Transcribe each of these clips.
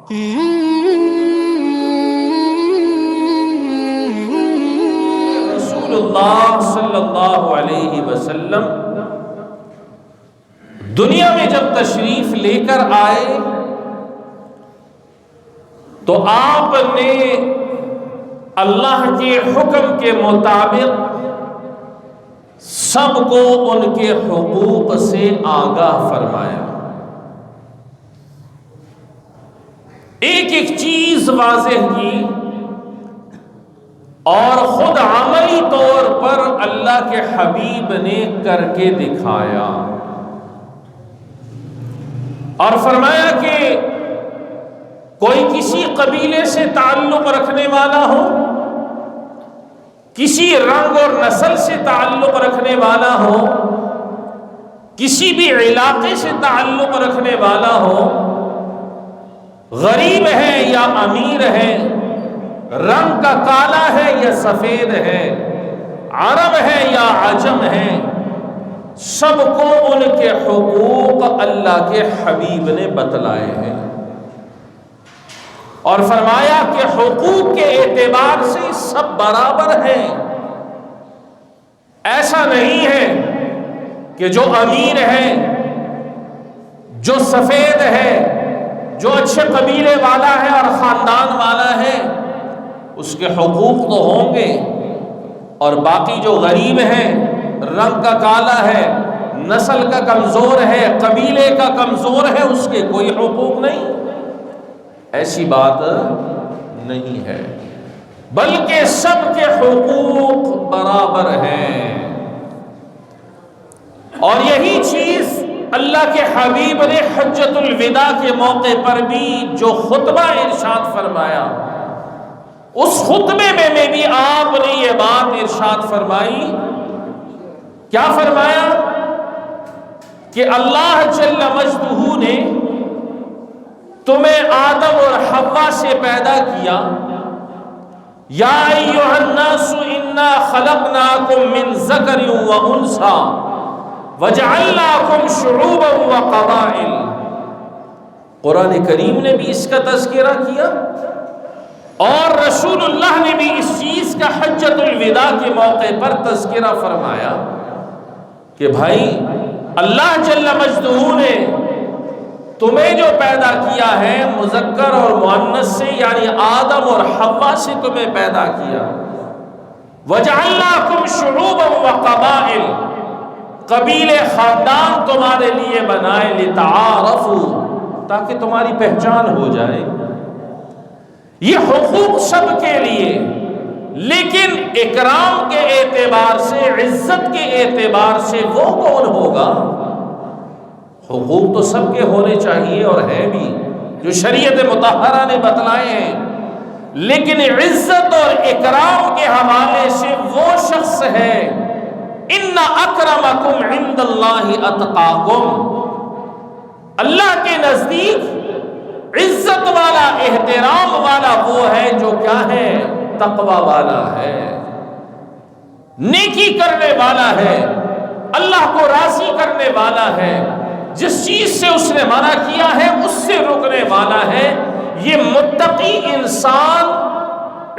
رسول اللہ صلی اللہ علیہ وسلم دنیا میں جب تشریف لے کر آئے تو آپ نے اللہ کے حکم کے مطابق سب کو ان کے حقوق سے آگاہ فرمایا. ایک ایک چیز واضح کی اور خود عملی طور پر اللہ کے حبیب نے کر کے دکھایا اور فرمایا کہ کوئی کسی قبیلے سے تعلق رکھنے والا ہو، کسی رنگ اور نسل سے تعلق رکھنے والا ہو، کسی بھی علاقے سے تعلق رکھنے والا ہو، غریب ہے یا امیر ہے، رنگ کا کالا ہے یا سفید ہے، عرب ہے یا عجم ہے، سب کو ان کے حقوق اللہ کے حبیب نے بتلائے ہیں اور فرمایا کہ حقوق کے اعتبار سے سب برابر ہیں. ایسا نہیں ہے کہ جو امیر ہے، جو سفید ہے، جو اچھے قبیلے والا ہے اور خاندان والا ہے، اس کے حقوق تو ہوں گے، اور باقی جو غریب ہے، رنگ کا کالا ہے، نسل کا کمزور ہے، قبیلے کا کمزور ہے، اس کے کوئی حقوق نہیں. ایسی بات نہیں ہے، بلکہ سب کے حقوق برابر ہیں. اور یہی چیز اللہ کے حبیب نے حجۃ الوداع کے موقع پر بھی جو خطبہ ارشاد فرمایا، اس خطبے میں بھی آپ نے یہ بات ارشاد فرمائی. کیا فرمایا؟ کہ اللہ جل مجدہ نے تمہیں آدم اور حوا سے پیدا کیا. یا ایھا الناس انا خلقناکم من ذکر و انثی وجعلناکم شعوبا وقبائل. قرآن کریم نے بھی اس کا تذکرہ کیا اور رسول اللہ نے بھی اس چیز کا حجۃ الوداع کے موقع پر تذکرہ فرمایا کہ بھائی اللہ جل مجدہ نے تمہیں جو پیدا کیا ہے مذکر اور مؤنث سے، یعنی آدم اور حوا سے تمہیں پیدا کیا. وَجَعَلْنَاكُمْ شُعُوبًا وَقَبَائِلَ، قبیلے خاندان تمہارے لیے بنائے، لِتَعَارَفُوا، تاکہ تمہاری پہچان ہو جائے. یہ حقوق سب کے لیے، لیکن اکرام کے اعتبار سے، عزت کے اعتبار سے وہ کون ہوگا؟ حقوق تو سب کے ہونے چاہیے اور ہیں بھی، جو شریعت مطہرہ نے بتلائے ہیں، لیکن عزت اور اکرام کے حوالے سے وہ شخص ہے ان اکرمکم عند اللہ اتقاکم. اللہ کے نزدیک عزت والا، احترام والا وہ ہے جو کیا ہے؟ تقوی والا ہے، نیکی کرنے والا ہے، اللہ کو راضی کرنے والا ہے، جس چیز سے اس نے منع کیا ہے اس سے رکنے والا ہے. یہ متقی انسان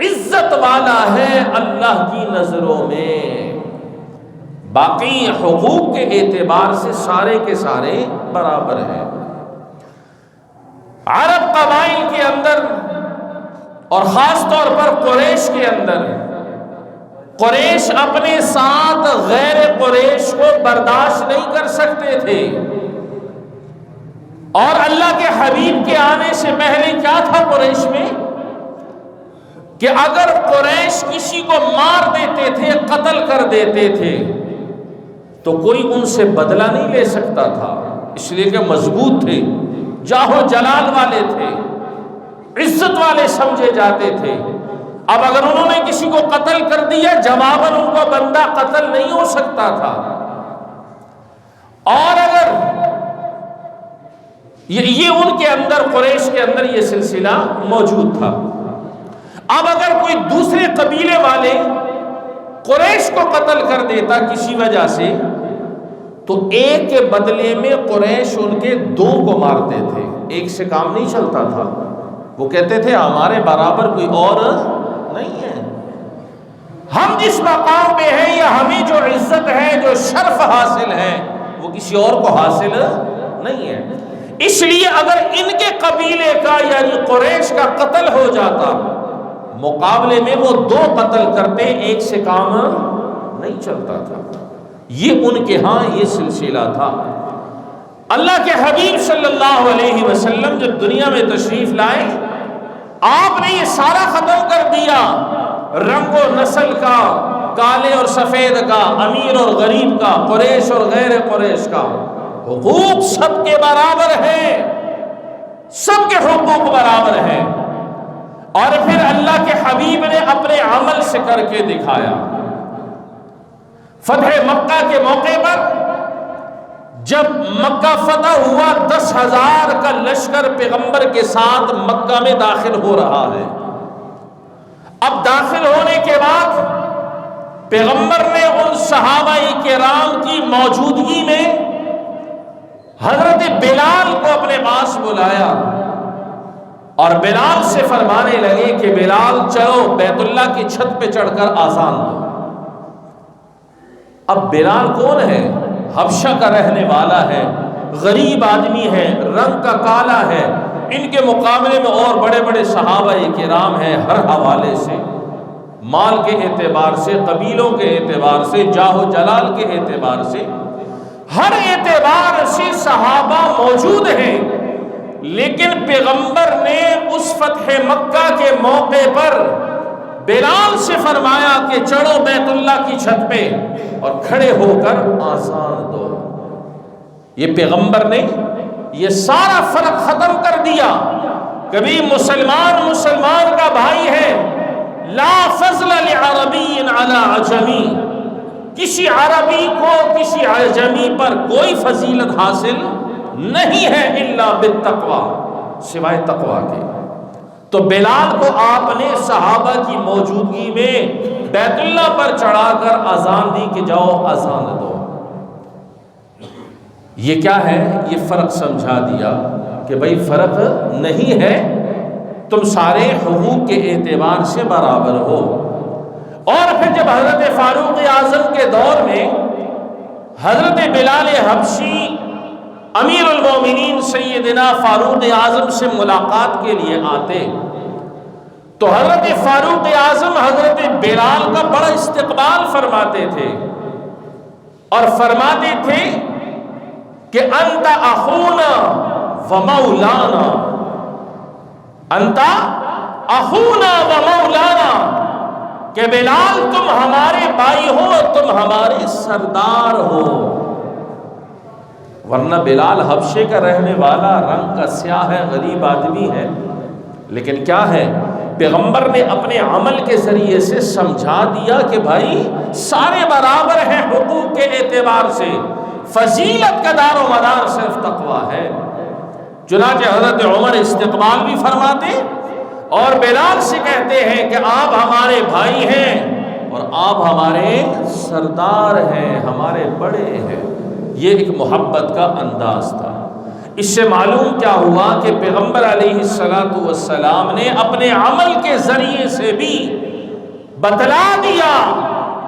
عزت والا ہے اللہ کی نظروں میں. باقی حقوق کے اعتبار سے سارے کے سارے برابر ہیں. عرب قبائل کے اندر اور خاص طور پر قریش کے اندر، قریش اپنے ساتھ غیر قریش کو برداشت نہیں کر سکتے تھے، اور اللہ کے حبیب کے آنے سے پہلے کیا تھا قریش میں کہ اگر قریش کسی کو مار دیتے تھے، قتل کر دیتے تھے، تو کوئی ان سے بدلہ نہیں لے سکتا تھا، اس لیے کہ مضبوط تھے، جاہ و جلال والے تھے، عزت والے سمجھے جاتے تھے. اب اگر انہوں نے کسی کو قتل کر دیا، جواباً ان کو بندہ قتل نہیں ہو سکتا تھا. اور اگر یہ ان کے اندر، قریش کے اندر یہ سلسلہ موجود تھا. اب اگر کوئی دوسرے قبیلے والے قریش کو قتل کر دیتا کسی وجہ سے، تو ایک کے بدلے میں قریش ان کے دو کو مارتے تھے، ایک سے کام نہیں چلتا تھا. وہ کہتے تھے ہمارے برابر کوئی اور نہیں ہے، ہم جس مقام پہ ہیں یا ہمیں جو عزت ہے، جو شرف حاصل ہے، وہ کسی اور کو حاصل نہیں ہے۔ اس لیے اگر ان کے قبیلے کا یعنی قریش کا قتل ہو جاتا، مقابلے میں وہ 2 قتل کرتے، ایک سے کام نہیں چلتا تھا۔ یہ ان کے ہاں یہ سلسلہ تھا۔ اللہ کے حبیب صلی اللہ علیہ وسلم جب دنیا میں تشریف لائے، آپ نے یہ سارا ختم کر دیا، رنگ و نسل کا، کالے اور سفید کا، امیر اور غریب کا، قریش اور غیر قریش کا، حقوق سب کے برابر ہیں، سب کے حقوق برابر ہیں۔ اور پھر اللہ کے حبیب نے اپنے عمل سے کر کے دکھایا۔ فتح مکہ کے موقع پر جب مکہ فتح ہوا، 10,000 کا لشکر پیغمبر کے ساتھ مکہ میں داخل ہو رہا ہے۔ اب داخل ہونے کے بعد پیغمبر نے ان صحابہ کرام کی موجودگی میں حضرت بلال کو اپنے پاس بلایا اور بلال سے فرمانے لگے کہ بلال چلو بیت اللہ کی چھت پہ چڑھ کر آذان دو۔ اب بلال کون ہے؟ حبشہ کا رہنے والا ہے، غریب آدمی ہے، رنگ کا کالا ہے، ان کے مقابلے میں اور بڑے بڑے صحابہ کرام ہیں، ہر حوالے سے، مال کے اعتبار سے، قبیلوں کے اعتبار سے، جاہ و جلال کے اعتبار سے، ہر اعتبار سے صحابہ موجود ہیں۔ لیکن پیغمبر نے اس فتح مکہ کے موقع پر بلال سے فرمایا کہ چڑھو بیت اللہ کی چھت پہ اور کھڑے ہو کر آذان دو۔ یہ پیغمبر نے یہ سارا فرق ختم کر دیا۔ کبھی مسلمان کا بھائی ہے، لا فضل لعربی علی عجمی، کسی عربی کو کسی عجمی پر کوئی فضیلت حاصل نہیں ہے الا بالتقوی، سوائے تقوی کے۔ تو بلال کو آپ نے صحابہ کی موجودگی میں بیت اللہ پر چڑھا کر اذان دی کہ جاؤ اذان دو۔ یہ کیا ہے؟ یہ فرق سمجھا دیا کہ بھئی فرق نہیں ہے، تم سارے حقوق کے اعتبار سے برابر ہو۔ اور پھر جب حضرت فاروق اعظم کے دور میں حضرت بلال حبشی امیر المومنین سیدنا فاروق اعظم سے ملاقات کے لیے آتے تو حضرت فاروق اعظم حضرت بلال کا بڑا استقبال فرماتے تھے اور فرماتے تھے کہ انت اخونا و مولانا، انت اخونا و مولانا، کہ بلال تم ہمارے بھائی ہو، تم ہمارے سردار ہو۔ ورنہ بلال حبشے کا رہنے والا، رنگ کا سیاہ ہے، غریب آدمی ہے، لیکن کیا ہے، پیغمبر نے اپنے عمل کے ذریعے سے سمجھا دیا کہ بھائی سارے برابر ہیں حقوق کے اعتبار سے، فضیلت کا دار و مدار صرف تقویٰ ہے۔ چنانچہ حضرت عمر استقبال بھی فرماتے اور بلال سے کہتے ہیں کہ آپ ہمارے بھائی ہیں اور آپ ہمارے سردار ہیں، ہمارے بڑے ہیں۔ یہ ایک محبت کا انداز تھا۔ اس سے معلوم کیا ہوا کہ پیغمبر علیہ السلام نے اپنے عمل کے ذریعے سے بھی بتلا دیا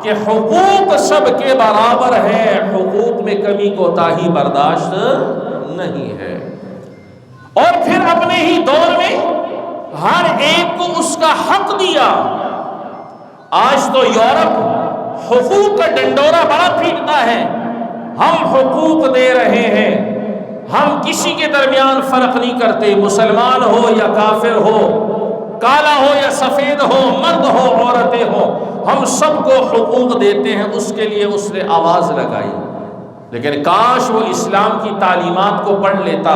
کہ حقوق سب کے برابر ہے، حقوق میں کمی کوتاہی برداشت نہیں ہے۔ اور پھر اپنے ہی دور میں ہر ایک کو اس کا حق دیا۔ آج تو یورپ حقوق کا ڈنڈورا بڑا پیٹتا ہے، ہم حقوق دے رہے ہیں، ہم کسی کے درمیان فرق نہیں کرتے، مسلمان ہو یا کافر ہو، کالا ہو یا سفید ہو، مرد ہو عورتیں ہو، ہم سب کو حقوق دیتے ہیں۔ اس کے لیے اس نے آواز لگائی، لیکن کاش وہ اسلام کی تعلیمات کو پڑھ لیتا،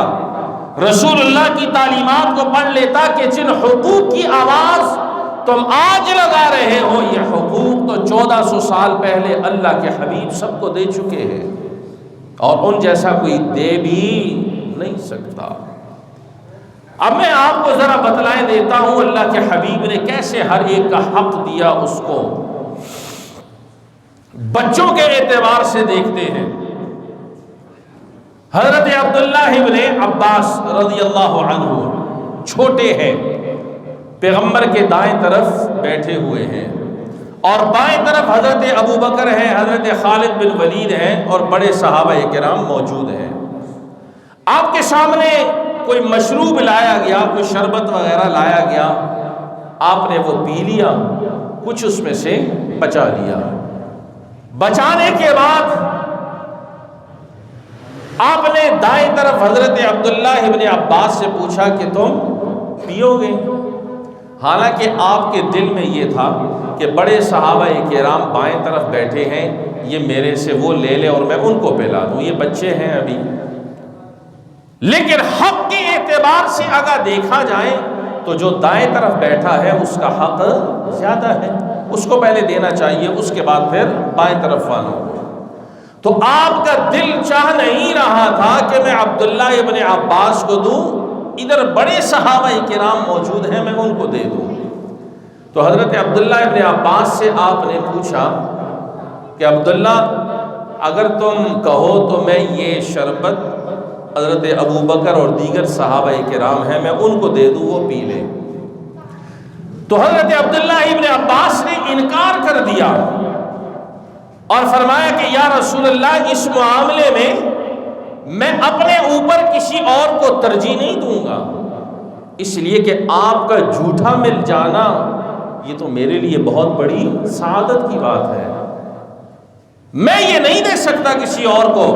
رسول اللہ کی تعلیمات کو پڑھ لیتا کہ جن حقوق کی آواز تم آج لگا رہے ہو، یہ حقوق تو 1400 سال پہلے اللہ کے حبیب سب کو دے چکے ہیں اور ان جیسا کوئی دے بھی نہیں سکتا۔ اب میں آپ کو ذرا بتلائے دیتا ہوں اللہ کے حبیب نے کیسے ہر ایک کا حق دیا۔ اس کو بچوں کے اعتبار سے دیکھتے ہیں۔ حضرت عبداللہ ابن عباس رضی اللہ عنہ چھوٹے ہیں، پیغمبر کے دائیں طرف بیٹھے ہوئے ہیں، اور بائیں طرف حضرت ابو بکر ہیں، حضرت خالد بن ولید ہیں، اور بڑے صحابہ کرام موجود ہیں۔ آپ کے سامنے کوئی مشروب لایا گیا، کوئی شربت وغیرہ لایا گیا، آپ نے وہ پی لیا، کچھ اس میں سے بچا لیا۔ بچانے کے بعد آپ نے دائیں طرف حضرت عبداللہ ابن عباس سے پوچھا کہ تم پیو گے؟ حالانکہ آپ کے دل میں یہ تھا کہ بڑے صحابہ کرام بائیں طرف بیٹھے ہیں، یہ میرے سے وہ لے لے اور میں ان کو پلا دوں، یہ بچے ہیں ابھی۔ لیکن حق کے اعتبار سے اگر دیکھا جائے تو جو دائیں طرف بیٹھا ہے اس کا حق زیادہ ہے، اس کو پہلے دینا چاہیے، اس کے بعد پھر بائیں طرف والوں کو۔ تو آپ کا دل چاہ نہیں رہا تھا کہ میں عبداللہ ابن عباس کو دوں، ادھر بڑے صحابہ کرام موجود ہیں، میں ان کو دے دوں۔ تو حضرت عبداللہ ابن عباس سے آپ نے پوچھا کہ عبداللہ اگر تم کہو تو میں یہ شربت حضرت ابو بکر اور دیگر صحابہ کرام ہیں، میں ان کو دے دوں، وہ پی لیں۔ تو حضرت عبداللہ ابن عباس نے انکار کر دیا اور فرمایا کہ یا رسول اللہ، اس معاملے میں اپنے اوپر کسی اور کو ترجیح نہیں دوں گا، اس لیے کہ آپ کا جھوٹا مل جانا یہ تو میرے لیے بہت بڑی سعادت کی بات ہے، میں یہ نہیں دے سکتا کسی اور کو۔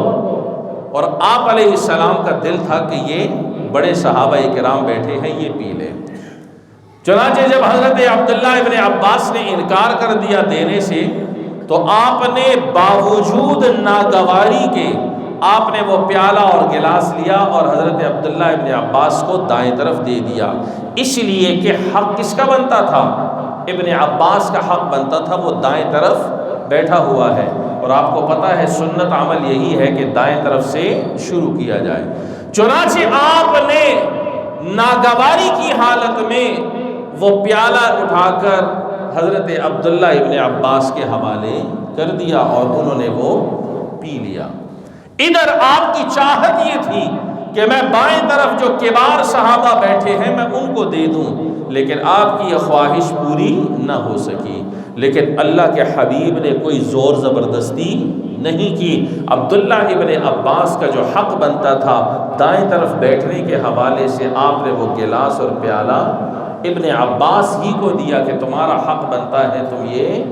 اور آپ علیہ السلام کا دل تھا کہ یہ بڑے صحابہ کرام بیٹھے ہیں، یہ پی لیں۔ چنانچہ جب حضرت عبداللہ ابن عباس نے انکار کر دیا دینے سے، تو آپ نے باوجود ناگواری کے آپ نے وہ پیالہ اور گلاس لیا اور حضرت عبداللہ ابن عباس کو دائیں طرف دے دیا، اس لیے کہ حق کس کا بنتا تھا؟ ابن عباس کا حق بنتا تھا، وہ دائیں طرف بیٹھا ہوا ہے، اور آپ کو پتہ ہے سنت عمل یہی ہے کہ دائیں طرف سے شروع کیا جائے۔ چنانچہ آپ نے ناگواری کی حالت میں وہ پیالہ اٹھا کر حضرت عبداللہ ابن عباس کے حوالے کر دیا اور انہوں نے وہ پی لیا۔ ادھر آپ کی چاہت یہ تھی کہ میں بائیں طرف جو کبار صحابہ بیٹھے ہیں میں ان کو دے دوں، لیکن آپ کی یہ خواہش پوری نہ ہو سکی۔ لیکن اللہ کے حبیب نے کوئی زور زبردستی نہیں کی۔ عبداللہ ابن عباس کا جو حق بنتا تھا دائیں طرف بیٹھنے کے حوالے سے، آپ نے وہ گلاس اور پیالہ ابن عباس ہی کو دیا کہ تمہارا حق بنتا ہے تم یہ۔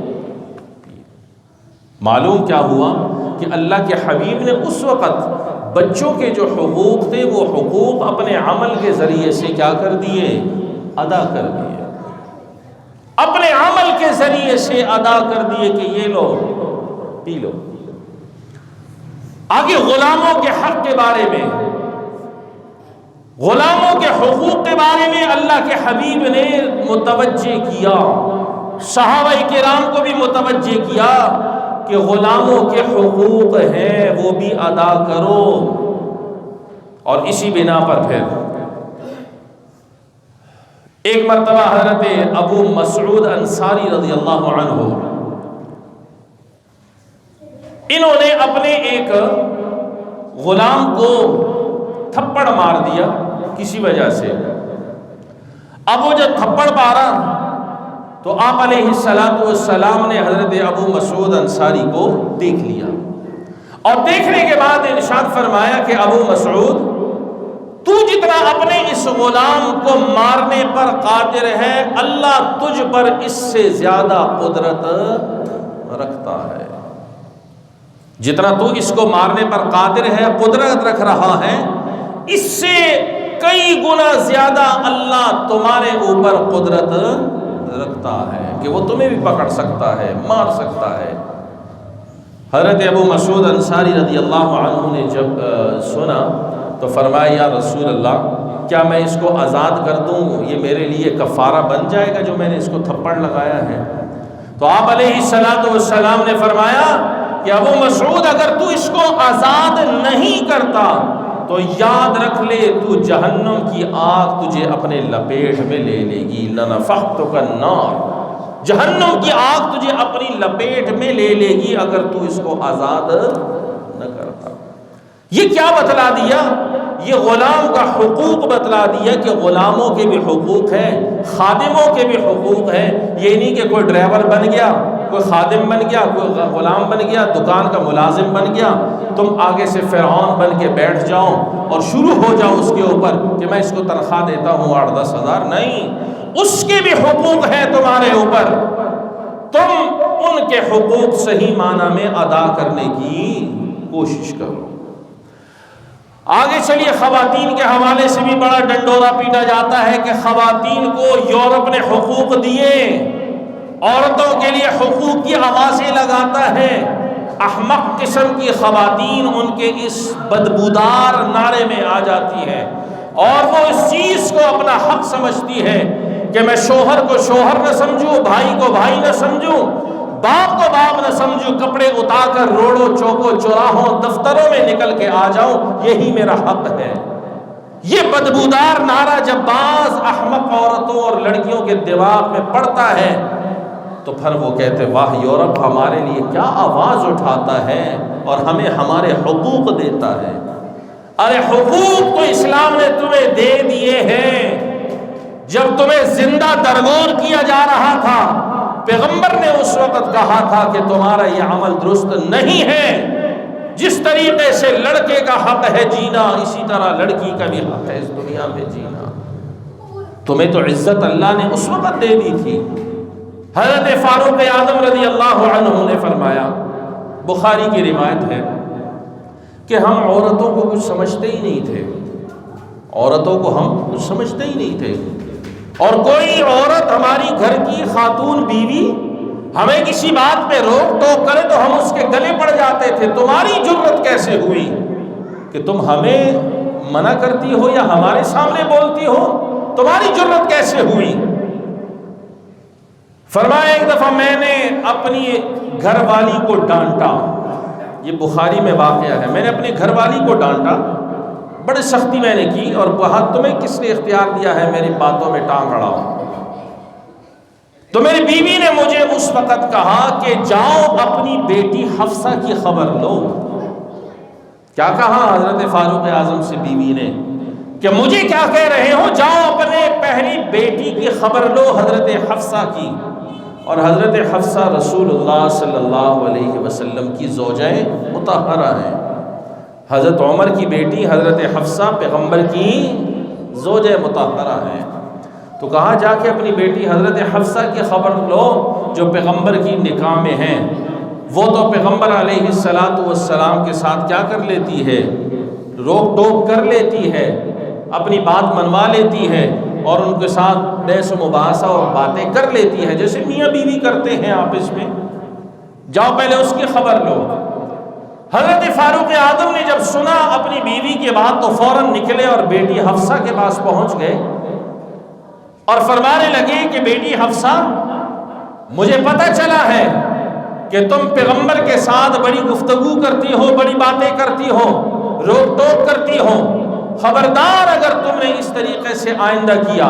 معلوم کیا ہوا کہ اللہ کے حبیب نے اس وقت بچوں کے جو حقوق تھے وہ حقوق اپنے عمل کے ذریعے سے کیا کر دیے؟ ادا کر دیے، اپنے عمل کے ذریعے سے ادا کر دیے کہ یہ لو پی لو۔ آگے غلاموں کے حق کے بارے میں، غلاموں کے حقوق کے بارے میں اللہ کے حبیب نے متوجہ کیا، صحابہ کرام کو بھی متوجہ کیا کہ غلاموں کے حقوق ہیں وہ بھی ادا کرو۔ اور اسی بنا پر پھر ایک مرتبہ حضرت ابو مسعود انصاری رضی اللہ عنہ، انہوں نے اپنے ایک غلام کو تھپڑ مار دیا کسی وجہ سے۔ اب وہ جب تھپڑ مارا تو آپ علیہ السلام نے حضرت ابو مسعود انصاری کو دیکھ لیا، اور دیکھنے کے بعد ارشاد فرمایا کہ ابو مسعود، تو جتنا اپنے اس غلام کو مارنے پر قادر ہے، اللہ تجھ پر اس سے زیادہ قدرت رکھتا ہے۔ جتنا تو اس کو مارنے پر قادر ہے، قدرت رکھ رہا ہے، اس سے کئی گنا زیادہ اللہ تمہارے اوپر قدرت رکھتا ہے کہ وہ تمہیں بھی پکڑ سکتا ہے، مار سکتا ہے۔ حضرت ابو مسعود انصاری رضی اللہ عنہ نے جب سنا تو فرمایا یا رسول اللہ، کیا میں اس کو آزاد کر دوں؟ یہ میرے لیے کفارہ بن جائے گا جو میں نے اس کو تھپڑ لگایا ہے۔ تو آپ علیہ السلام نے فرمایا کہ ابو مسعود، اگر تو اس کو آزاد نہیں کرتا تو یاد رکھ لے تو جہنم کی آگ تجھے اپنے لپیٹ میں لے لے گی، لنفحتک النار، جہنم کی آگ تجھے اپنی لپیٹ میں لے لے گی اگر تو اس کو آزاد نہ کرتا۔ یہ کیا بتلا دیا یہ غلام کا حقوق بتلا دیا کہ غلاموں کے بھی حقوق ہیں، خادموں کے بھی حقوق ہیں۔ یہ نہیں کہ کوئی ڈرائیور بن گیا، کوئی خادم بن گیا، کوئی غلام بن گیا، دکان کا ملازم بن گیا، تم آگے سے فرعون بن کے بیٹھ جاؤ اور شروع ہو جاؤ اس کے اوپر کہ میں اس کو تنخواہ دیتا ہوں 8-10 ہزار۔ نہیں، اس کے بھی حقوق ہیں تمہارے اوپر، تم ان کے حقوق صحیح معنی میں ادا کرنے کی کوشش کرو۔ آگے چلیے، خواتین کے حوالے سے بھی بڑا ڈنڈورا پیٹا جاتا ہے کہ خواتین کو یورپ نے حقوق دیے، عورتوں کے لیے حقوق کی آوازیں لگاتا ہے۔ احمق قسم کی خواتین ان کے اس بدبودار نعرے میں آ جاتی ہے اور وہ اس چیز کو اپنا حق سمجھتی ہے کہ میں شوہر کو شوہر نہ سمجھوں، بھائی کو بھائی نہ سمجھوں، باپ کو باپ نہ سمجھوں، کپڑے اتار کر روڑوں چوکوں چوراہوں دفتروں میں نکل کے آ جاؤں، یہی میرا حق ہے۔ یہ بدبودار نعرہ جب بعض احمق عورتوں اور لڑکیوں کے دماغ میں پڑتا ہے تو پھر وہ کہتے واہ، یورپ ہمارے لیے کیا آواز اٹھاتا ہے اور ہمیں ہمارے حقوق دیتا ہے۔ ارے حقوق تو اسلام نے تمہیں دے دیے ہیں۔ جب تمہیں زندہ درگور کیا جا رہا تھا، پیغمبر نے اس وقت کہا تھا کہ تمہارا یہ عمل درست نہیں ہے۔ جس طریقے سے لڑکے کا حق ہے جینا، اسی طرح لڑکی کا بھی حق ہے اس دنیا میں جینا۔ تمہیں تو عزت اللہ نے اس وقت دے دی تھی۔ حضرت فاروق اعظم رضی اللہ عنہ نے فرمایا، بخاری کی روایت ہے کہ ہم عورتوں کو کچھ سمجھتے ہی نہیں تھے، عورتوں کو ہم کچھ سمجھتے ہی نہیں تھے، اور کوئی عورت ہماری گھر کی خاتون بیوی ہمیں کسی بات پہ روک ٹوک کرے تو ہم اس کے گلے پڑ جاتے تھے۔ تمہاری جرت کیسے ہوئی کہ تم ہمیں منع کرتی ہو یا ہمارے سامنے بولتی ہو؟ تمہاری جرت کیسے ہوئی؟ فرمایا ایک دفعہ میں نے اپنی گھر والی کو ڈانٹا، یہ بخاری میں واقعہ ہے، میں نے اپنی گھر والی کو ڈانٹا، بڑی سختی میں نے کی اور کہا تمہیں کس نے اختیار دیا ہے میری باتوں میں ٹانگ اڑاؤ؟ تو میری بیوی نے مجھے اس وقت کہا کہ جاؤ اپنی بیٹی حفصہ کی خبر لو۔ کیا کہا حضرت فاروق اعظم سے بیوی نے کہ مجھے کیا کہہ رہے ہو؟ جاؤ اپنے پہلی بیٹی کی خبر لو حضرت حفصہ کی۔ اور حضرت حفصہ رسول اللہ صلی اللہ علیہ وسلم کی زوجہ مطہرہ ہیں۔ حضرت عمر کی بیٹی حضرت حفصہ پیغمبر کی زوجہ مطہرہ ہیں۔ تو کہا جا کے اپنی بیٹی حضرت حفصہ کی خبر لو جو پیغمبر کی نکاح میں ہیں۔ وہ تو پیغمبر علیہ السلام کے ساتھ کیا کر لیتی ہے؟ روک ٹوک کر لیتی ہے، اپنی بات منوا لیتی ہے اور ان کے ساتھ بحث و مباحثہ اور باتیں کر لیتی ہے جیسے میاں بیوی کرتے ہیں آپس میں۔ جاؤ پہلے اس کی خبر لو۔ حضرت فاروق اعظم نے جب سنا اپنی بیوی کے بات تو فوراً نکلے اور بیٹی حفصہ کے پاس پہنچ گئے اور فرمانے لگے کہ بیٹی حفصہ، مجھے پتہ چلا ہے کہ تم پیغمبر کے ساتھ بڑی گفتگو کرتی ہو، بڑی باتیں کرتی ہو، روک ٹوک کرتی ہو، خبردار اگر تم نے اس طریقے سے آئندہ کیا،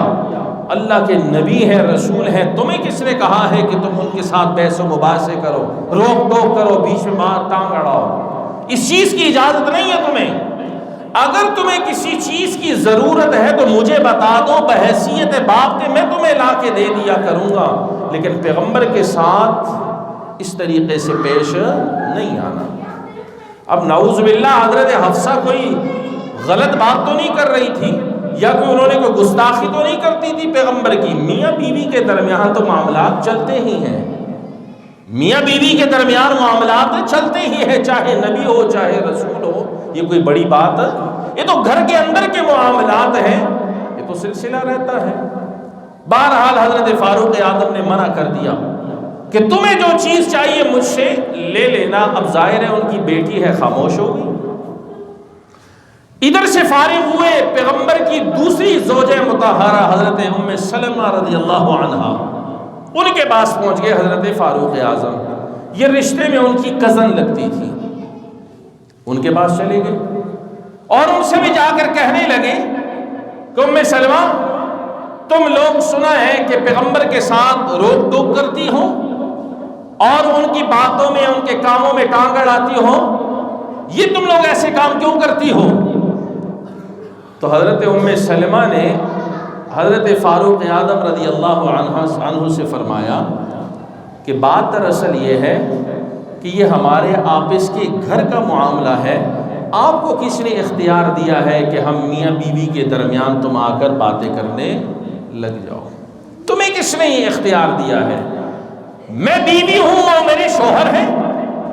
اللہ کے نبی ہیں، رسول ہیں، تمہیں کس نے کہا ہے کہ تم ان کے ساتھ بحث و مباحثے کرو، روک ٹوک کرو، بیچ میں بات ٹانگ اڑاؤ؟ اس چیز کی اجازت نہیں ہے تمہیں۔ اگر تمہیں کسی چیز کی ضرورت ہے تو مجھے بتا دو، بحیثیت باپ کے میں تمہیں لا کے دے دیا کروں گا، لیکن پیغمبر کے ساتھ اس طریقے سے پیش نہیں آنا۔ اب نعوذ باللہ حضرت حفصہ کوئی غلط بات تو نہیں کر رہی تھی یا کوئی انہوں نے کوئی گستاخی تو نہیں کرتی تھی پیغمبر کی۔ میاں بیوی کے درمیان تو معاملات چلتے ہی ہیں، میاں بیوی کے درمیان معاملات چلتے ہی ہیں، چاہے نبی ہو چاہے رسول ہو، یہ کوئی بڑی بات، یہ تو گھر کے اندر کے معاملات ہیں، یہ تو سلسلہ رہتا ہے۔ بہرحال حضرت فاروق اعظم نے منع کر دیا کہ تمہیں جو چیز چاہیے مجھ سے لے لینا۔ اب ظاہر ہے ان کی بیٹی ہے، خاموش ہوگی۔ ادھر سے فارغ ہوئے، پیغمبر کی دوسری زوجہ مطہرہ حضرت ام سلمہ رضی اللہ عنہا، ان کے پاس پہنچ گئے حضرت فاروق اعظم۔ یہ رشتے میں ان کی کزن لگتی تھی، ان کے پاس چلے گئے اور ان سے بھی جا کر کہنے لگے کہ ام سلمہ، تم لوگ سنا ہے کہ پیغمبر کے ساتھ روک ٹوک کرتی ہو اور ان کی باتوں میں، ان کے کاموں میں ٹانگ اڑاتی ہو، یہ تم لوگ ایسے کام کیوں کرتی ہو؟ تو حضرت سلمہ نے حضرت فاروق اعظم رضی اللہ عنہ سے فرمایا کہ بات دراصل یہ ہے کہ یہ ہمارے آپس کے گھر کا معاملہ ہے، آپ کو کس نے اختیار دیا ہے کہ ہم میاں بیوی کے درمیان تم آ کر باتیں کرنے لگ جاؤ؟ تمہیں کس نے یہ اختیار دیا ہے؟ میں بیوی ہوں اور میرے شوہر ہیں،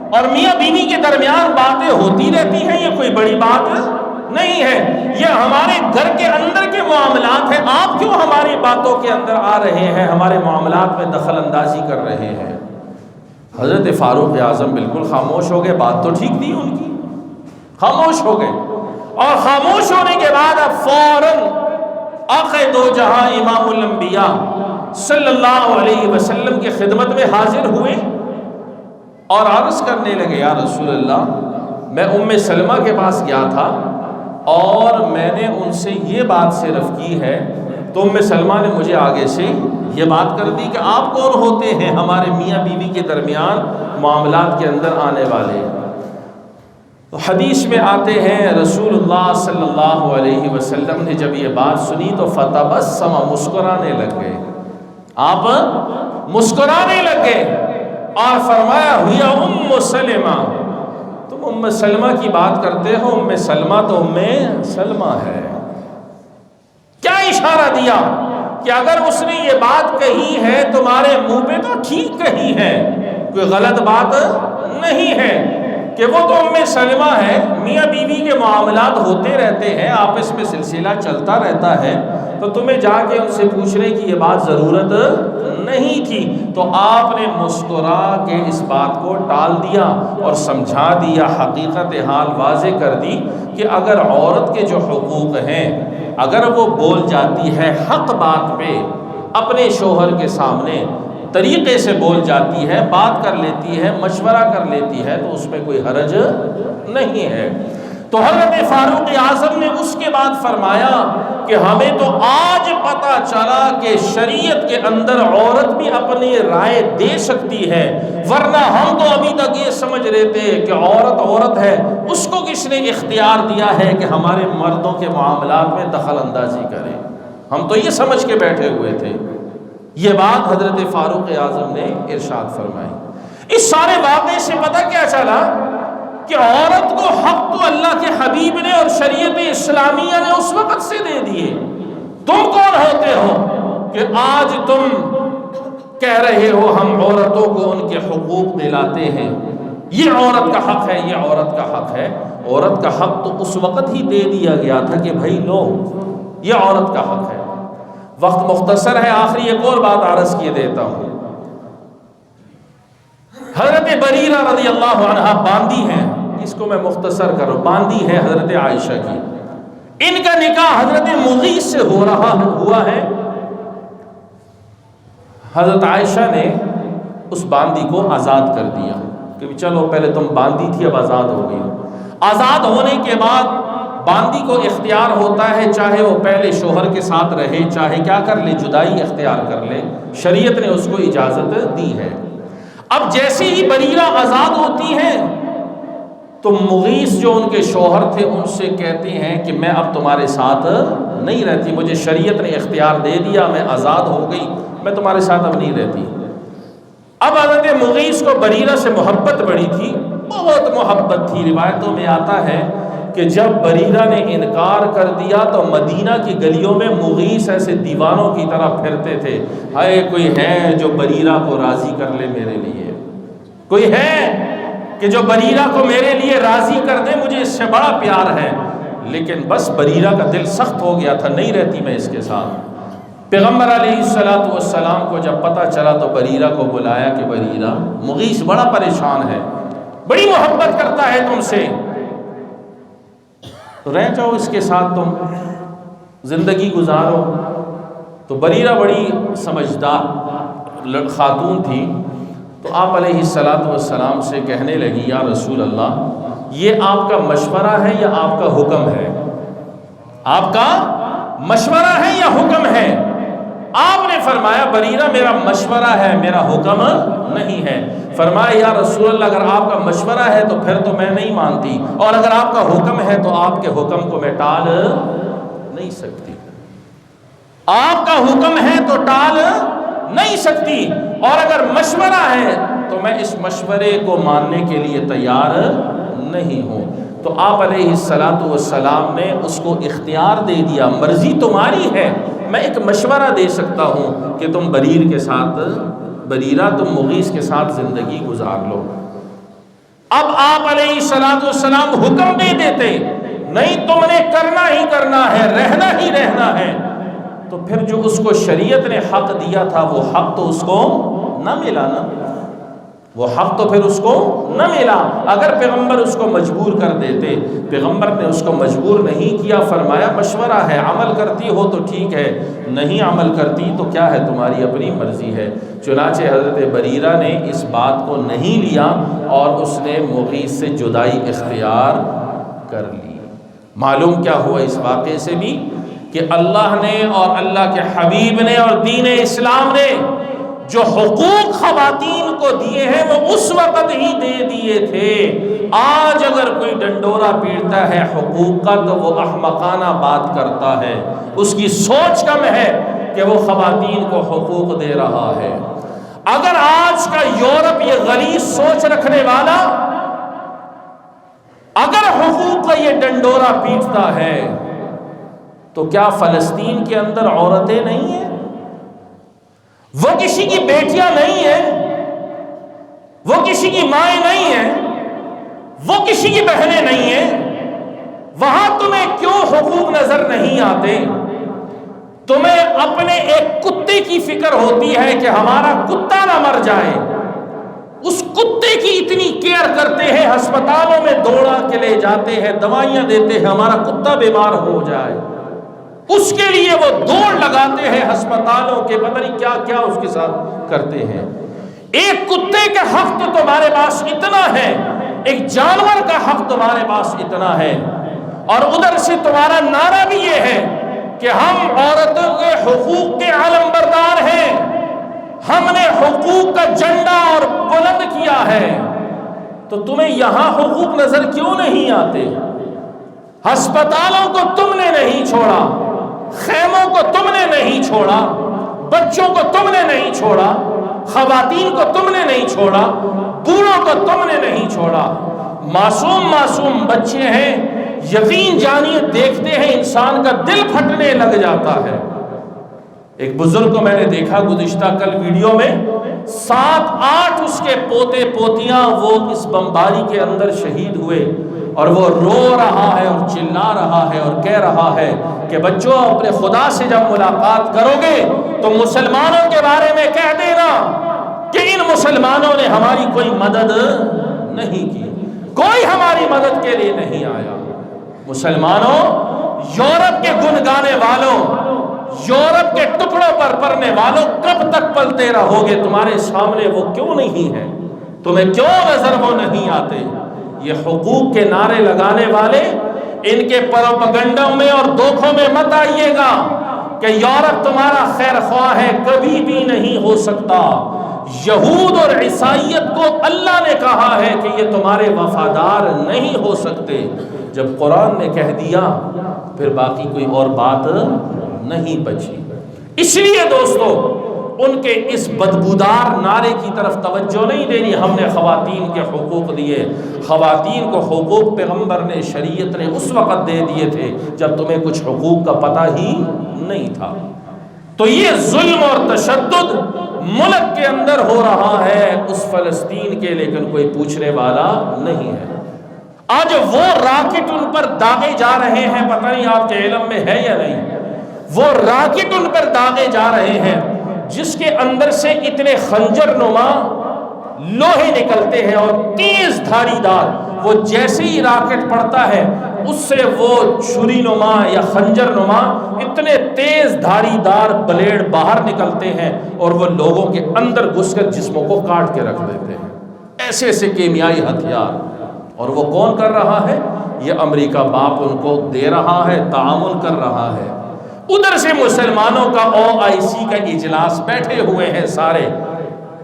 اور میاں بیوی کے درمیان باتیں ہوتی رہتی ہیں، یہ کوئی بڑی بات نہیں ہے، یہ ہمارے گھر کے اندر کے معاملات ہیں، آپ کیوں ہماری باتوں کے اندر آ رہے ہیں، ہمارے معاملات میں دخل اندازی کر رہے ہیں؟ حضرت فاروق اعظم بالکل خاموش ہو گئے، بات تو ٹھیک تھی ان کی، خاموش ہو گئے، اور خاموش ہونے کے بعد اب فوراً آقا دو جہاں امام الانبیاء صلی اللہ علیہ وسلم کی خدمت میں حاضر ہوئے اور عرض کرنے لگے، یا رسول اللہ، میں سلمہ کے پاس گیا تھا اور میں نے ان سے یہ بات صرف کی ہے، تو سلمہ نے مجھے آگے سے یہ بات کر دی کہ آپ کون ہوتے ہیں ہمارے میاں بیوی کے درمیان معاملات کے اندر آنے والے؟ تو حدیث میں آتے ہیں رسول اللہ صلی اللہ علیہ وسلم نے جب یہ بات سنی تو فتبسم، مسکرانے لگ گئے، آپ مسکرانے لگ گئے اور فرمایا، ہویا ام سلمہ، تم سلمہ کی بات کرتے ہو، سلمہ تو سلمہ ہے۔ کیا اشارہ دیا کہ اگر اس نے یہ بات کہی ہے تمہارے منہ پہ تو ٹھیک کہی ہے، کوئی غلط بات نہیں ہے، کہ وہ تو سلمہ ہے، میاں بیوی کے معاملات ہوتے رہتے ہیں، آپس میں سلسلہ چلتا رہتا ہے، تو تمہیں جا کے ان سے پوچھنے کی یہ بات ضرورت نہیں تھی۔ تو آپ نے مسکرا کے اس بات کو ٹال دیا اور سمجھا دیا، حقیقت حال واضح کر دی کہ اگر عورت کے جو حقوق ہیں، اگر وہ بول جاتی ہے حق بات پہ اپنے شوہر کے سامنے، طریقے سے بول جاتی ہے، بات کر لیتی ہے، مشورہ کر لیتی ہے، تو اس میں کوئی حرج نہیں ہے۔ تو حضرت فاروق اعظم نے اس کے بعد فرمایا کہ ہمیں تو آج پتہ چلا کہ شریعت کے اندر عورت بھی اپنی رائے دے سکتی ہے، ورنہ ہم تو ابھی تک یہ سمجھ رہے تھے کہ عورت عورت ہے، اس کو کس نے اختیار دیا ہے کہ ہمارے مردوں کے معاملات میں دخل اندازی کرے؟ ہم تو یہ سمجھ کے بیٹھے ہوئے تھے۔ یہ بات حضرت فاروق اعظم نے ارشاد فرمائی۔ اس سارے واقعے سے پتہ کیا چلا کہ عورت کو حق تو اللہ کے حبیب نے اور شریعت اسلامیہ نے اس وقت سے دے دیے۔ تم کون ہوتے ہو کہ آج تم کہہ رہے ہو ہم عورتوں کو ان کے حقوق دلاتے ہیں، یہ عورت کا حق ہے، یہ عورت کا حق ہے؟ عورت کا حق تو اس وقت ہی دے دیا گیا تھا کہ بھائی لو، یہ عورت کا حق ہے۔ وقت مختصر ہے، آخری ایک اور بات عرض کیے دیتا ہوں۔ حضرت بریرہ رضی اللہ عنہا باندی ہیں، اس کو میں مختصر کروں، باندی ہے حضرت عائشہ کی، ان کا نکاح حضرت مغیث سے ہوا ہے۔ حضرت عائشہ نے اس باندی کو آزاد کر دیا کہ چلو پہلے تم باندی تھی اب آزاد ہو گئی۔ آزاد ہونے کے بعد باندی کو اختیار ہوتا ہے، چاہے وہ پہلے شوہر کے ساتھ رہے، چاہے کیا کر لے، جدائی اختیار کر لے، شریعت نے اس کو اجازت دی ہے۔ اب جیسے ہی بریرہ آزاد ہوتی ہیں تو مغیث جو ان کے شوہر تھے ان سے کہتے ہیں کہ میں اب تمہارے ساتھ نہیں رہتی، مجھے شریعت نے اختیار دے دیا، میں آزاد ہو گئی، میں تمہارے ساتھ اب نہیں رہتی۔ اب حضرت مغیث کو بریرہ سے محبت بڑی تھی، بہت محبت تھی۔ روایتوں میں آتا ہے کہ جب بریرہ نے انکار کر دیا تو مدینہ کی گلیوں میں مغیث ایسے دیوانوں کی طرح پھرتے تھے، ہائے کوئی ہے جو بریرہ کو راضی کر لے میرے لیے، کوئی ہے کہ جو بریرہ کو میرے لیے راضی کر دے، مجھے اس سے بڑا پیار ہے۔ لیکن بس بریرہ کا دل سخت ہو گیا تھا، نہیں رہتی میں اس کے ساتھ۔ پیغمبر علیہ السلام کو جب پتہ چلا تو بریرہ کو بلایا کہ بریرہ، مغیث بڑا پریشان ہے، بڑی محبت کرتا ہے تم سے، تو رہ جاؤ اس کے ساتھ، تم زندگی گزارو۔ تو بریرہ بڑی سمجھدار خاتون تھی، تو آپ علیہ السلام سے کہنے لگی، یا رسول اللہ، یہ آپ کا مشورہ ہے یا آپ کا حکم ہے؟ آپ کا مشورہ ہے یا حکم ہے؟ آپ نے فرمایا بریرہ میرا مشورہ ہے، میرا حکم نہیں ہے۔ فرمایا یا رسول اللہ، اگر آپ کا مشورہ ہے تو پھر تو میں نہیں مانتی، اور اگر آپ کا حکم ہے تو آپ کے حکم کو میں ٹال نہیں سکتی، آپ کا حکم ہے تو ٹال نہیں سکتی، اور اگر مشورہ ہے تو میں اس مشورے کو ماننے کے لیے تیار نہیں ہوں۔ تو آپ علیہ السلام نے اس کو اختیار دے دیا، مرضی تمہاری ہے، میں ایک مشورہ دے سکتا ہوں کہ تم بریرہ تم مغیث کے ساتھ زندگی گزار لو۔ اب آپ علیہ السلام حکم دے دیتے، نہیں تم نے کرنا ہی کرنا ہے، رہنا ہی رہنا ہے، تو پھر جو اس کو شریعت نے حق دیا تھا وہ حق تو اس کو نہ ملا نا، وہ حق تو پھر اس کو نہ ملا۔ اگر پیغمبر اس کو مجبور کر دیتے، پیغمبر نے اس کو مجبور نہیں کیا، فرمایا مشورہ ہے، عمل کرتی ہو تو ٹھیک ہے، نہیں عمل کرتی تو کیا ہے، تمہاری اپنی مرضی ہے۔ چنانچہ حضرت بریرہ نے اس بات کو نہیں لیا اور اس نے مغیث سے جدائی اختیار کر لی۔ معلوم کیا ہوا اس واقعے سے بھی کہ اللہ نے اور اللہ کے حبیب نے اور دین اسلام نے جو حقوق خواتین کو دیے ہیں وہ اس وقت ہی دے دیے تھے۔ آج اگر کوئی ڈنڈورا پیٹتا ہے حقوق کا تو وہ احمقانہ بات کرتا ہے، اس کی سوچ کم ہے کہ وہ خواتین کو حقوق دے رہا ہے۔ اگر آج کا یورپ یہ غلیظ سوچ رکھنے والا اگر حقوق کا یہ ڈنڈورا پیٹتا ہے تو کیا فلسطین کے اندر عورتیں نہیں ہیں؟ وہ کسی کی بیٹیاں نہیں ہیں، وہ کسی کی مائیں نہیں ہیں، وہ کسی کی بہنیں نہیں ہیں؟ وہاں تمہیں کیوں حقوق نظر نہیں آتے؟ تمہیں اپنے ایک کتے کی فکر ہوتی ہے کہ ہمارا کتا نہ مر جائے، اس کتے کی اتنی کیئر کرتے ہیں، ہسپتالوں میں دوڑا کے لے جاتے ہیں، دوائیاں دیتے ہیں، ہمارا کتا بیمار ہو جائے، اس کے لیے وہ دوڑ لگاتے ہیں ہسپتالوں کے، پتہ نہیں کیا کیا اس کے ساتھ کرتے ہیں۔ ایک کتے کا حق تو تمہارے پاس اتنا ہے، ایک جانور کا حق تمہارے پاس اتنا ہے، اور ادھر سے تمہارا نعرہ بھی یہ ہے کہ ہم عورتوں کے حقوق کے علم بردار ہیں، ہم نے حقوق کا جھنڈا اور بلند کیا ہے۔ تو تمہیں یہاں حقوق نظر کیوں نہیں آتے؟ ہسپتالوں کو تم نے نہیں چھوڑا، خیموں کو تم نے نہیں چھوڑا، بچوں کو تم نے نہیں چھوڑا، خواتین کو تم نے نہیں چھوڑا، بوڑھوں کو تم نے نہیں چھوڑا۔ معصوم بچے ہیں، یقین جانیے دیکھتے ہیں انسان کا دل پھٹنے لگ جاتا ہے۔ ایک بزرگ کو میں نے دیکھا گزشتہ کل ویڈیو میں، 7-8 اس کے پوتے پوتیاں وہ اس بمباری کے اندر شہید ہوئے، اور وہ رو رہا ہے اور چلا رہا ہے اور کہہ رہا ہے کہ بچوں اپنے خدا سے جب ملاقات کرو گے تو مسلمانوں کے بارے میں کہہ دینا کہ ان مسلمانوں نے ہماری کوئی مدد نہیں کی، کوئی ہماری مدد کے لیے نہیں آیا۔ مسلمانوں، یورپ کے گن گانے والوں، یورپ کے ٹکڑوں پر پڑنے والوں، کب تک پلتے رہو گے؟ تمہارے سامنے وہ کیوں نہیں ہے؟ تمہیں کیوں نظر وہ نہیں آتے؟ یہ حقوق کے نعرے لگانے والے، ان کے پروپیگنڈوں میں اور دھوکوں میں مت آئیے گا کہ یورپ تمہارا خیر خواہ ہے، کبھی بھی نہیں ہو سکتا۔ یہود اور عیسائیت کو اللہ نے کہا ہے کہ یہ تمہارے وفادار نہیں ہو سکتے۔ جب قرآن نے کہہ دیا پھر باقی کوئی اور بات نہیں بچی۔ اس لیے دوستو ان کے اس بدبودار نعرے کی طرف توجہ نہیں دینی۔ ہم نے خواتین کے حقوق دیے، خواتین کو حقوق پیغمبر نے، شریعت نے اس وقت دے دیے تھے جب تمہیں کچھ حقوق کا پتہ ہی نہیں تھا۔ تو یہ ظلم اور تشدد ملک کے اندر ہو رہا ہے اس فلسطین کے، لیکن کوئی پوچھنے والا نہیں ہے۔ آج وہ راکٹ ان پر داغے جا رہے ہیں، پتہ نہیں آپ کے علم میں ہے یا نہیں، وہ راکٹ ان پر داغے جا رہے ہیں جس کے اندر سے اتنے خنجر نما لوہے نکلتے ہیں اور تیز دھاری دار، وہ جیسے ہی راکٹ پڑتا ہے اس سے وہ چھری نما یا خنجر نما اتنے تیز دھاری دار بلیڈ باہر نکلتے ہیں اور وہ لوگوں کے اندر گھس کر جسموں کو کاٹ کے رکھ دیتے ہیں۔ ایسے ایسے کیمیائی ہتھیار، اور وہ کون کر رہا ہے؟ یہ امریکہ باپ ان کو دے رہا ہے، تعاون کر رہا ہے۔ ادھر سے مسلمانوں کا OIC کا اجلاس، بیٹھے ہوئے ہیں سارے،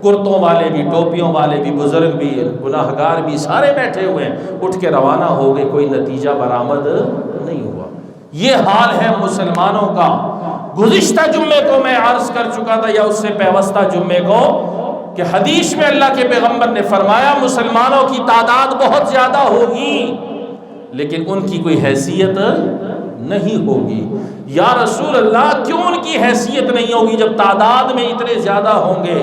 کرتوں والے بھی، ٹوپیوں والے بھی، بزرگ بھی، گناہگار بھی، سارے بیٹھے ہوئے ہیں، اٹھ کے روانہ ہو گئے، کوئی نتیجہ برآمد نہیں ہوا۔ یہ حال ہے مسلمانوں کا۔ گزشتہ جمعے کو میں عرض کر چکا تھا یا اس سے پیوستہ جمعے کو کہ حدیث میں اللہ کے پیغمبر نے فرمایا مسلمانوں کی تعداد بہت زیادہ ہوگی لیکن ان کی کوئی حیثیت نہیں ہوگی۔ یا رسول اللہ کیوں ان کی حیثیت نہیں ہوگی جب تعداد میں اتنے زیادہ ہوں گے؟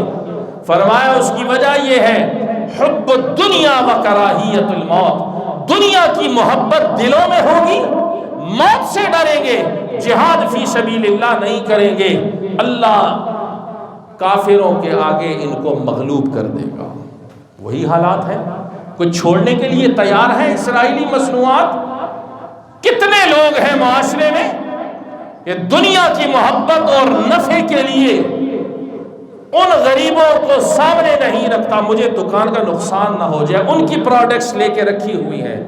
فرمایا اس کی وجہ یہ ہے حب الدنیا و کراہیت الموت، دنیا کی محبت دلوں میں ہوگی، موت سے ڈریں گے، جہاد فی سبیل اللہ نہیں کریں گے، اللہ کافروں کے آگے ان کو مغلوب کر دے گا۔ وہی حالات ہے۔ کوئی چھوڑنے کے لیے تیار ہے اسرائیلی مصنوعات؟ کتنے لوگ ہیں معاشرے میں کہ دنیا کی محبت اور نفع کے لیے ان غریبوں کو سامنے نہیں رکھتا، مجھے دکان کا نقصان نہ ہو جائے، ان کی پروڈکٹس لے کے رکھی ہوئی ہیں۔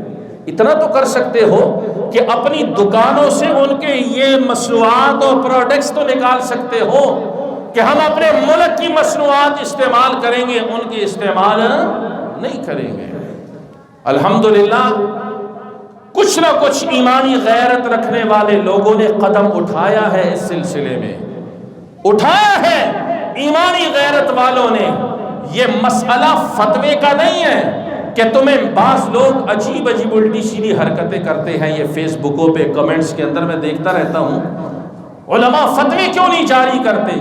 اتنا تو کر سکتے ہو کہ اپنی دکانوں سے ان کے یہ مصنوعات اور پروڈکٹس تو نکال سکتے ہو کہ ہم اپنے ملک کی مصنوعات استعمال کریں گے، ان کی استعمال نہیں کریں گے۔ الحمدللہ کچھ نہ کچھ ایمانی غیرت رکھنے والے لوگوں نے قدم اٹھایا ہے، اس سلسلے میں اٹھایا ہے ایمانی غیرت والوں نے۔ یہ مسئلہ فتوے کا نہیں ہے کہ تمہیں بعض لوگ عجیب عجیب الٹی سیدھی حرکتیں کرتے ہیں، یہ فیس بکوں پہ کمنٹس کے اندر میں دیکھتا رہتا ہوں، علماء فتوے کیوں نہیں جاری کرتے؟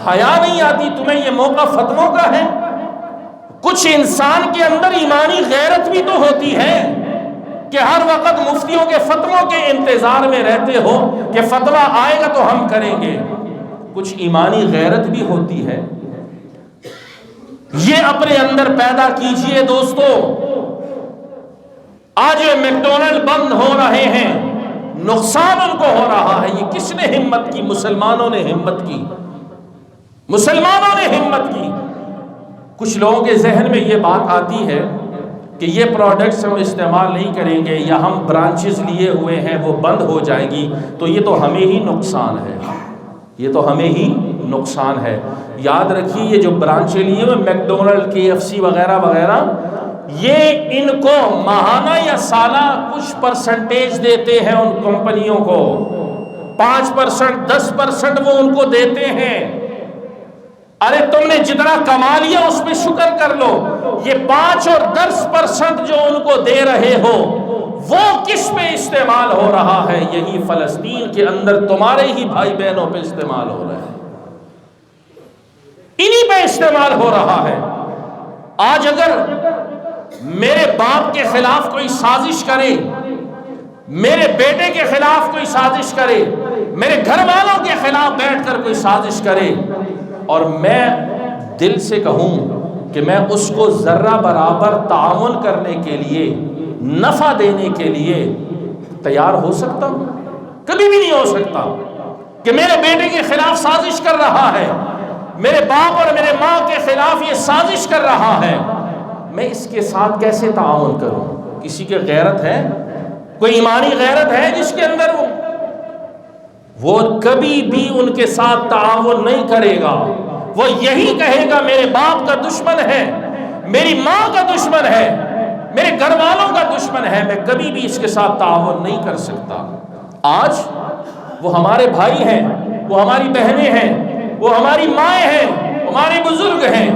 حیا نہیں آتی تمہیں؟ یہ موقع فتووں کا ہے۔ کچھ انسان کے اندر ایمانی غیرت بھی تو ہوتی ہے کہ ہر وقت مفتیوں کے فتووں کے انتظار میں رہتے ہو کہ فتویٰ آئے گا تو ہم کریں گے۔ کچھ ایمانی غیرت بھی ہوتی ہے، یہ اپنے اندر پیدا کیجئے دوستو۔ آج میکڈونلڈ بند ہو رہے ہیں، نقصان ان کو ہو رہا ہے، یہ کس نے ہمت کی؟ مسلمانوں نے ہمت کی، مسلمانوں نے ہمت کی۔ کچھ لوگوں کے ذہن میں یہ بات آتی ہے کہ یہ پروڈکٹس ہم استعمال نہیں کریں گے یا ہم برانچز لیے ہوئے ہیں وہ بند ہو جائیں گی تو یہ تو ہمیں ہی نقصان ہے، یہ تو ہمیں ہی نقصان ہے۔ یاد رکھیے یہ جو برانچیں لیے ہوئے میکڈونلڈ، KFC وغیرہ وغیرہ، یہ ان کو ماہانہ یا سالہ کچھ پرسنٹیج دیتے ہیں ان کمپنیوں کو، 5%، 10% وہ ان کو دیتے ہیں۔ ارے تم نے جتنا کما لیا اس پہ شکر کر لو، یہ 5 اور 10% جو ان کو دے رہے ہو وہ کس پہ استعمال ہو رہا ہے؟ یہی فلسطین کے اندر تمہارے ہی بھائی بہنوں پہ استعمال ہو رہا ہے، انہی پہ استعمال ہو رہا ہے۔ آج اگر میرے باپ کے خلاف کوئی سازش کرے، میرے بیٹے کے خلاف کوئی سازش کرے، میرے گھر والوں کے خلاف بیٹھ کر کوئی سازش کرے اور میں دل سے کہوں کہ میں اس کو ذرہ برابر تعاون کرنے کے لیے، نفع دینے کے لیے تیار ہو سکتا ہوں؟ کبھی بھی نہیں ہو سکتا۔ کہ میرے بیٹے کے خلاف سازش کر رہا ہے، میرے باپ اور میرے ماں کے خلاف یہ سازش کر رہا ہے، میں اس کے ساتھ کیسے تعاون کروں؟ کسی کی غیرت ہے؟ کوئی ایمانی غیرت ہے جس کے اندر وہ کبھی بھی ان کے ساتھ تعاون نہیں کرے گا؟ وہ یہی کہے گا میرے باپ کا دشمن ہے، میری ماں کا دشمن ہے، میرے گھر والوں کا دشمن ہے، میں کبھی بھی اس کے ساتھ تعاون نہیں کر سکتا۔ آج وہ ہمارے بھائی ہیں، وہ ہماری بہنیں ہیں، وہ ہماری مائیں ہیں، ہمارے بزرگ ہیں،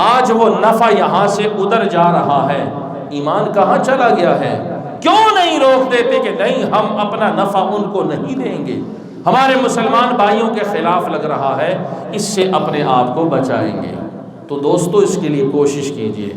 آج وہ نفع یہاں سے ادھر جا رہا ہے، ایمان کہاں چلا گیا ہے؟ کیوں نہیں روک دیتے کہ نہیں ہم اپنا نفع ان کو نہیں دیں گے؟ ہمارے مسلمان بھائیوں کے خلاف لگ رہا ہے، اس سے اپنے آپ کو بچائیں گے۔ تو دوستو اس کے لیے کوشش کیجئے۔